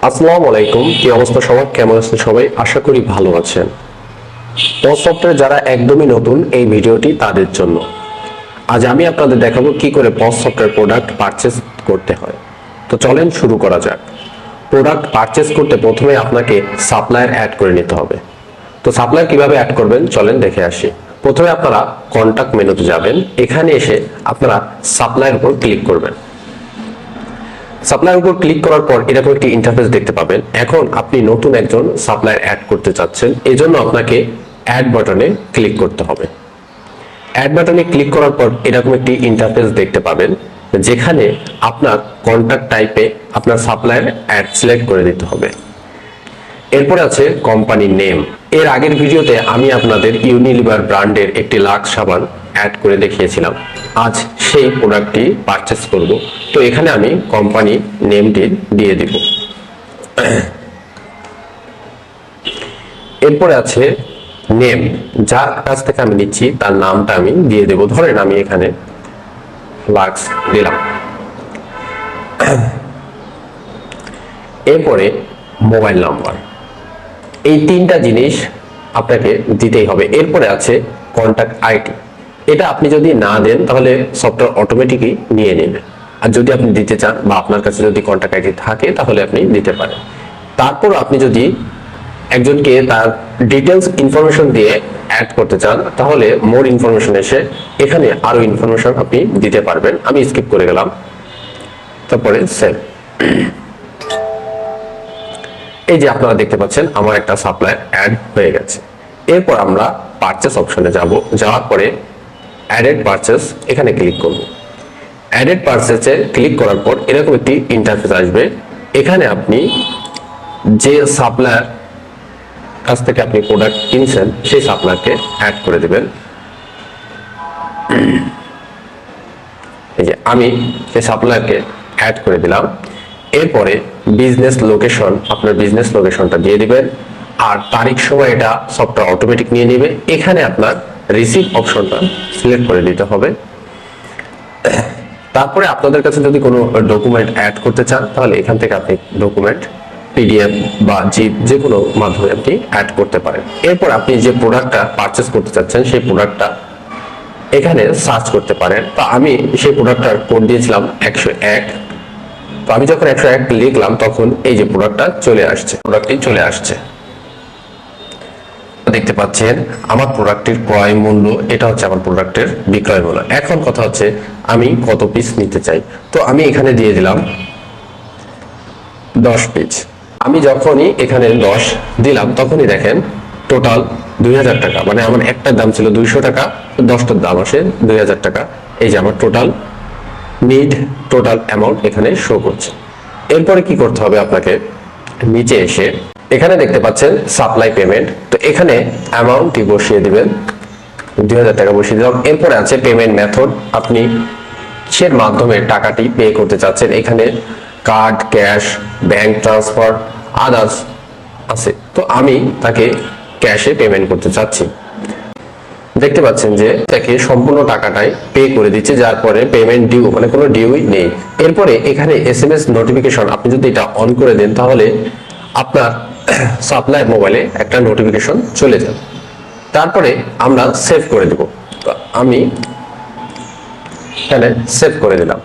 আসসালামু আলাইকুম। কি অবস্থা সবার, কেমন আছেন সবাই? আশা করি ভালো আছেন। POS সফটওয়্যার যারা একদমই নতুন, এই ভিডিওটি তাদের জন্য। আজ আমি আপনাদের দেখাবো কি করে POS সফটওয়্যার প্রোডাক্ট পারচেজ করতে হয়। তো চলেন শুরু করা যাক। প্রোডাক্ট পারচেজ করতে প্রথমে আপনাকে সাপ্লায়ার অ্যাড করে নিতে হবে। তো সাপ্লায়ার কিভাবে অ্যাড করবেন চলেন দেখে আসি। প্রথমে আপনারা কন্টাক্ট মেনুতে যাবেন, এখানে এসে আপনারা সাপ্লায়ার উপর ক্লিক করবেন। সাপ্লায়ার উপর ক্লিক করার পর এরকম একটি ইন্টারফেস দেখতে পাবেন। এখন আপনি নতুন একজন সাপ্লায়ার অ্যাড করতে চাচ্ছেন, এজন্য আপনাকে অ্যাড বাটনে ক্লিক করতে হবে। অ্যাড বাটনে ক্লিক করার পর এরকম একটি ইন্টারফেস দেখতে পাবেন, যেখানে আপনার কন্টাক্ট টাইপে আপনার সাপ্লায়ার অ্যাড সিলেক্ট করে দিতে হবে। এরপরে আছে কোম্পানি নেম। এর আগের ভিডিওতে আমি আপনাদের ইউনিলিভার ব্র্যান্ডের একটি লাক্স সাবান অ্যাড করে দেখিয়েছিলাম। আজ সেই প্রোডাক্টটি পারচেজ করব, তো এখানে আমি কোম্পানি নেমটি দিয়ে দিব। এরপরে আছে নেম, যার কাছ থেকে আমি নিচ্ছি তার নামটা আমি দিয়ে দেব। ধরেন আমি এখানে লাক্স দিলাম। এরপরে মোবাইল নাম্বার, এই তিনটা জিনিস আপনাকে দিতেই হবে। এরপরে আছে কন্টাক্ট আইডি, এটা আপনি যদি না দেন তাহলে সফটওয়্যার অটোমেটিকই নিয়ে নেবে, আর যদি আপনি দিতে চান বা আপনার কাছে যদি কন্টাক্ট আইডি থাকে তাহলে আপনি দিতে পারেন। তারপর আপনি যদি একজনকে তার ডিটেলস ইনফরমেশন দিয়ে অ্যাড করতে চান তাহলে মোর ইনফরমেশন এসে এখানে আরো ইনফরমেশন আপনি দিতে পারবেন। আমি স্কিপ করে গেলাম। তারপরে সেভ। এই যে আপনারা দেখতে পাচ্ছেন আমার একটা সাপ্লায়ার অ্যাড হয়ে গেছে। এরপর আমরা পারচেস অপশনে যাব। যাওয়ার পরে অ্যাডেড পারচেস এখানে ক্লিক করব। অ্যাডেড পারচেসে ক্লিক করার পর এরকম একটি ইন্টারফেস আসবে। এখানে আপনি যে সাপ্লায়ার কাছ থেকে আপনি প্রোডাক্ট কিনছেন সেই সাপ্লায়ারকে অ্যাড করে দেবেন। এই যে আমি সেই সাপ্লায়ারকে অ্যাড করে দিলাম। এরপরে বিজনেস লোকেশন, আপনার বিজনেস লোকেশনটা দিয়ে দিবেন, আর তারিখ সময় এটা সফটওয়্যার অটোমেটিক নিয়ে নেবে। এখানে আপনার রিসিভ অপশনটা সিলেক্ট করে দিতে হবে। তারপরে আপনাদের কাছে যদি কোনো ডকুমেন্ট অ্যাড করতে চান তাহলে এখান থেকে আপনি ডকুমেন্ট পিডিএফ বা জিপ যে কোনো মাধ্যমে আপনি অ্যাড করতে পারেন। এরপর আপনি যে প্রোডাক্টটা পারচেস করতে চাচ্ছেন সেই প্রোডাক্টটা এখানে সার্চ করতে পারেন। তো আমি সেই প্রোডাক্টটার কোড দিয়েছিলাম 101। তো আমি যখন 101 লিখলাম তখন এই যে প্রোডাক্টটা চলে আসছে, প্রোডাক্টটি চলে আসছে। দেখতে পাচ্ছেন আমার প্রোডাক্টের ক্রয় মূল্য, এটা হচ্ছে আমার প্রোডাক্টের বিক্রয় মূল্য। এখন কথা হচ্ছে আমি কত পিস নিতে চাই। তো আমি এখানে দিয়ে দিলাম 10 পিস। আমি যখনই এখানে 10 দিলাম তখনই দেখেন টোটাল 2000 টাকা, মানে আমার একটার দাম ছিল 200 টাকা, 10টার দাম আসে 2000 টাকা। এই যে আমার টোটাল অ্যামাউন্ট এখানে শো করছে। এরপরে কি করতে হবে, আপনাকে নিচে এসে এখানে দেখতে পাচ্ছেন সাপ্লাই পেমেন্ট, তো এখানে অ্যামাউন্টটি বসিয়ে দিবেন, 2000 টাকা বসিয়ে দিলাম। এরপরে আছে পেমেন্ট মেথড, আপনি কিসের মাধ্যমে টাকাটি পে করতে চাচ্ছেন। এখানে card, cash, bank transfer, others আছে। তো আমি তাকে ক্যাশে পেমেন্ট করতে চাচ্ছি। দেখতে পাচ্ছেন যে তাকে সম্পূর্ণ টাকাটাই পে করে দিচ্ছে, যার পরে পেমেন্ট ডিউ, মানে কোনো ডিউই নেই। এরপরে এখানে এসএমএস নোটিফিকেশন আপনি যদি এটা অন করে দেন তাহলে আপনার সাপ্লায়ার মোবাইলে একটা নোটিফিকেশন চলে যাবে। তারপরে আমরা সেভ করে দেব। তো আমি এখানে সেভ করে দিলাম।